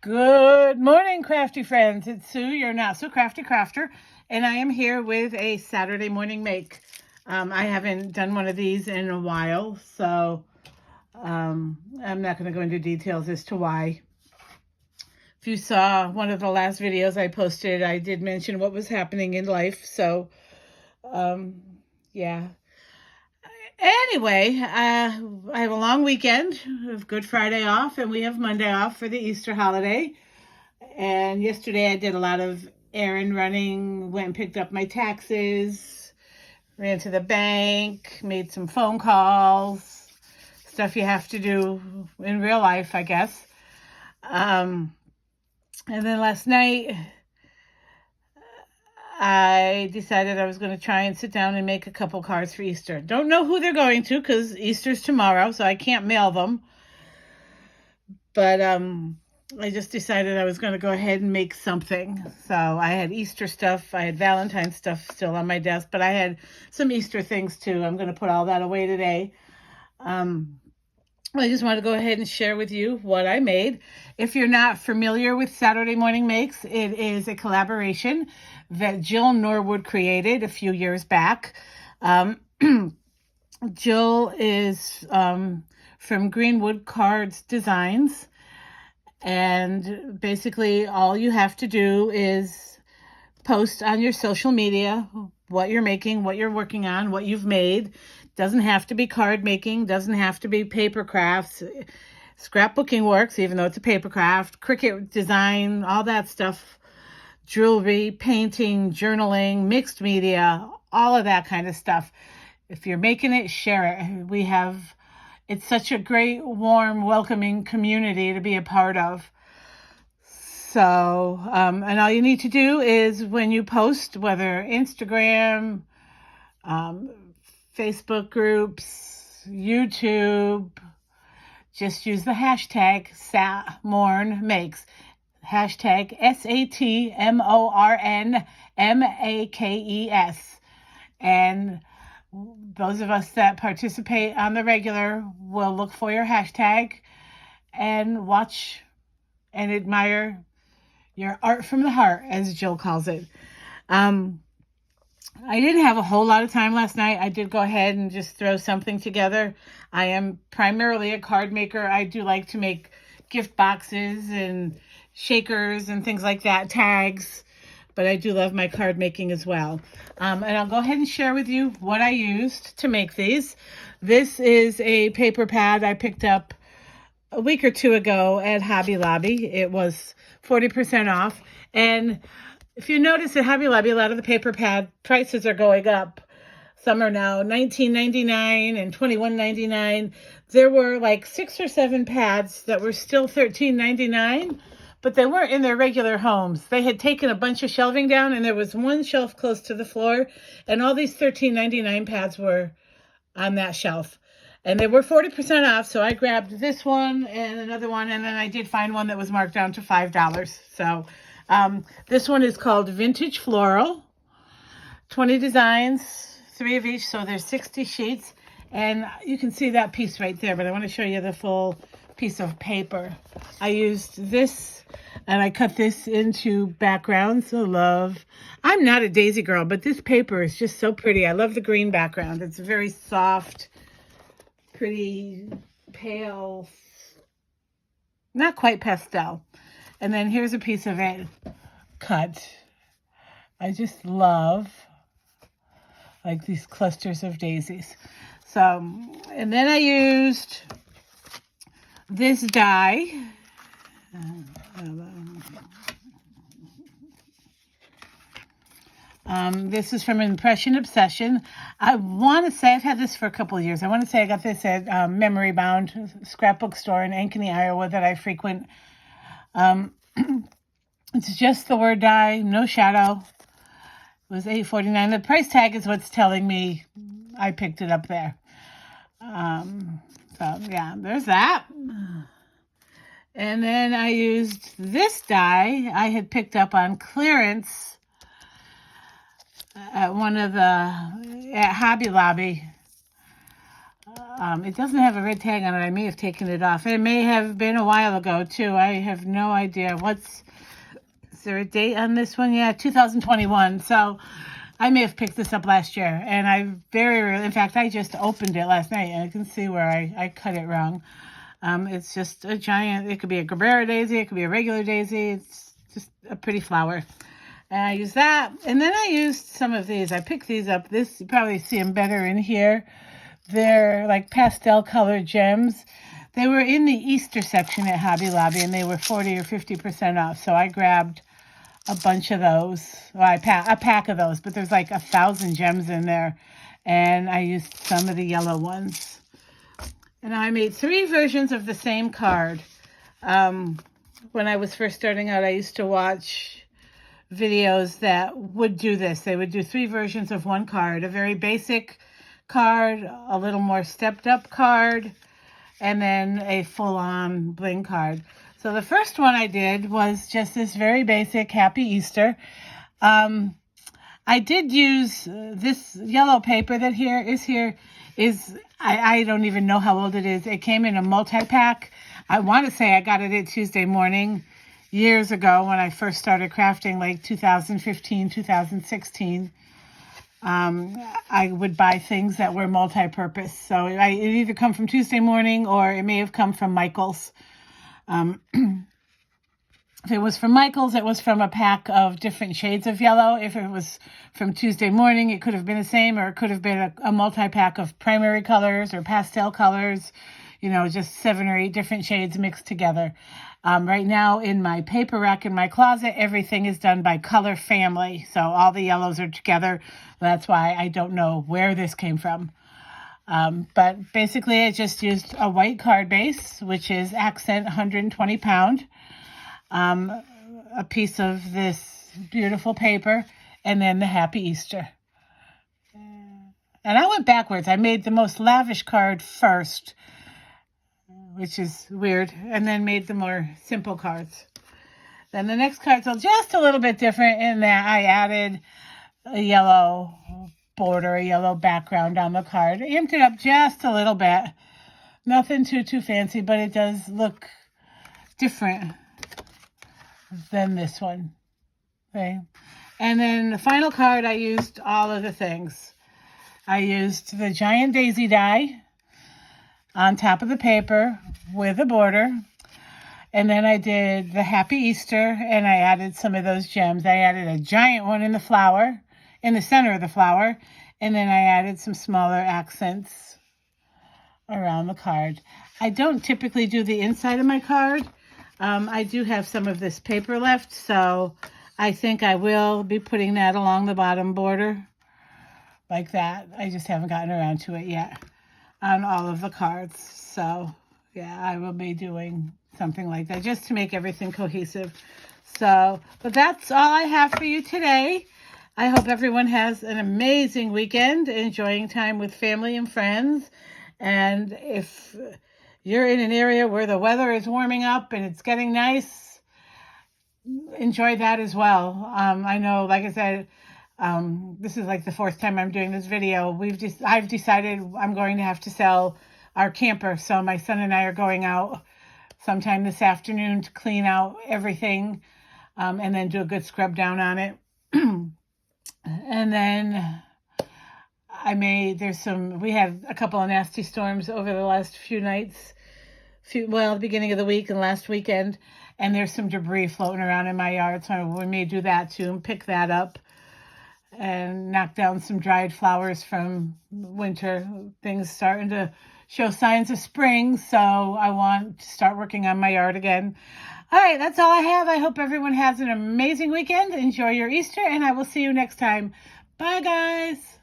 Good morning, crafty friends. It's Sue, your not so crafty crafter, and I am here with a Saturday morning make. I haven't done one of these in a while, so I'm not going to go into details as to why. If you saw one of the last videos I posted, I did mention what was happening in life, so yeah. Anyway, I have a long weekend of Good Friday off, and we have Monday off for the Easter holiday. And yesterday I did a lot of errand running, went and picked up my taxes, ran to the bank, made some phone calls, stuff you have to do in real life, I guess. And then last night I decided I was going to try and sit down and make a couple cards for Easter. Don't know who they're going to because Easter's tomorrow, so I can't mail them. But I just decided I was going to go ahead and make something. So I had Easter stuff. I had Valentine's stuff still on my desk, but I had some Easter things too. I'm going to put all that away today. I just want to go ahead and share with you what I made. If you're not familiar with Saturday Morning Makes, it is a collaboration that Jill Norwood created a few years back. Jill is from Greenwood Cards Designs. And basically all you have to do is post on your social media what you're making, what you're working on, what you've made. Doesn't have to be card making, doesn't have to be paper crafts. Scrapbooking works, even though it's a paper craft. Cricut design, all that stuff. Jewelry, painting, journaling, mixed media, all of that kind of stuff. If you're making it, share it. It's such a great, warm, welcoming community to be a part of. So, and all you need to do is when you post, whether Instagram, Facebook groups, YouTube, just use the hashtag SatMornMakes. Hashtag SatMornMakes. And those of us that participate on the regular will look for your hashtag and watch and admire your art from the heart, as Jill calls it. I didn't have a whole lot of time last night. I did go ahead and just throw something together. I am primarily a card maker. I do like to make gift boxes and shakers and things like that, tags. But I do love my card making as well. And I'll go ahead and share with you what I used to make these. This is a paper pad I picked up a week or two ago at Hobby Lobby. It was 40% off. And if you notice at Hobby Lobby, a lot of the paper pad prices are going up. Some are now $19.99 and $21.99. There were like 6 or 7 pads that were still $13.99. But they weren't in their regular homes. They had taken a bunch of shelving down, and there was one shelf close to the floor, and all these $13.99 pads were on that shelf. And they were 40% off, so I grabbed this one and another one, and then I did find one that was marked down to $5. So this one is called Vintage Floral. 20 designs, 3 of each, so there's 60 sheets. And you can see that piece right there, but I want to show you the full piece of paper. I used this and I cut this into backgrounds. I'm not a daisy girl, but this paper is just so pretty. I love the green background. It's very soft, pretty, pale, not quite pastel. And then here's a piece of it cut. I just love like these clusters of daisies. So, and then I used this die. This is from Impression Obsession. I want to say I've had this for a couple of years. I want to say I got this at Memory Bound scrapbook store in Ankeny, Iowa that I frequent. It's just the word die, no shadow. It was $8.49. The price tag is what's telling me I picked it up there. So yeah, there's that. And then I used this die I had picked up on clearance at Hobby Lobby. It doesn't have a red tag on it. I may have taken it off. It may have been a while ago, too. I have no idea. Is there a date on this one? Yeah, 2021. So I may have picked this up last year. And I very rarely, in fact, I just opened it last night. And I can see where I cut it wrong. It's just a giant, it could be a Cabrera daisy. It could be a regular daisy. It's just a pretty flower. And I used that. And then I used some of these. I picked these up. This, you probably see them better in here. They're like pastel colored gems. They were in the Easter section at Hobby Lobby, and they were 40 or 50% off. So I grabbed a bunch of those. Well, a pack of those, but there's like 1,000 gems in there. And I used some of the yellow ones. And I made 3 versions of the same card. When I was first starting out, I used to watch videos that would do this. They would do 3 versions of one card. A very basic card, a little more stepped up card, and then a full-on bling card. So the first one I did was just this very basic Happy Easter. I did use this yellow paper that I don't even know how old it is. It came in a multi-pack. I want to say I got it at Tuesday Morning years ago when I first started crafting, like 2015, 2016. I would buy things that were multi-purpose. So it either come from Tuesday Morning or it may have come from Michaels. If it was from Michaels, it was from a pack of different shades of yellow. If it was from Tuesday Morning, it could have been the same, or it could have been a multi-pack of primary colors or pastel colors, just 7 or 8 different shades mixed together. Right now in my paper rack in my closet, everything is done by color family. So all the yellows are together. That's why I don't know where this came from. But basically I just used a white card base, which is Accent 120 pound. A piece of this beautiful paper, and then the Happy Easter. And I went backwards. I made the most lavish card first, which is weird, and then made the more simple cards. Then the next cards are just a little bit different in that I added a yellow border, a yellow background on the card. Amped it up just a little bit. Nothing too fancy, but it does look different than this one. Okay. And then the final card, I used all of the things. I used the giant daisy die on top of the paper with a border. And then I did the Happy Easter, and I added some of those gems. I added a giant one in the flower, in the center of the flower. And then I added some smaller accents around the card. I don't typically do the inside of my card. I do have some of this paper left, so I think I will be putting that along the bottom border like that. I just haven't gotten around to it yet on all of the cards. So, yeah, I will be doing something like that just to make everything cohesive. So, but that's all I have for you today. I hope everyone has an amazing weekend, enjoying time with family and friends. And if you're in an area where the weather is warming up and it's getting nice, enjoy that as well. I know, like I said, this is like the 4th time I'm doing this video. I've decided I'm going to have to sell our camper. So my son and I are going out sometime this afternoon to clean out everything, and then do a good scrub down on it. And then we had a couple of nasty storms over the last few nights. The beginning of the week and last weekend, and there's some debris floating around in my yard, so we may do that too and pick that up and knock down some dried flowers from winter. Things starting to show signs of spring, so I want to start working on my yard again. All right, that's all I have. I hope everyone has an amazing weekend. Enjoy your Easter, and I will see you next time. Bye, guys.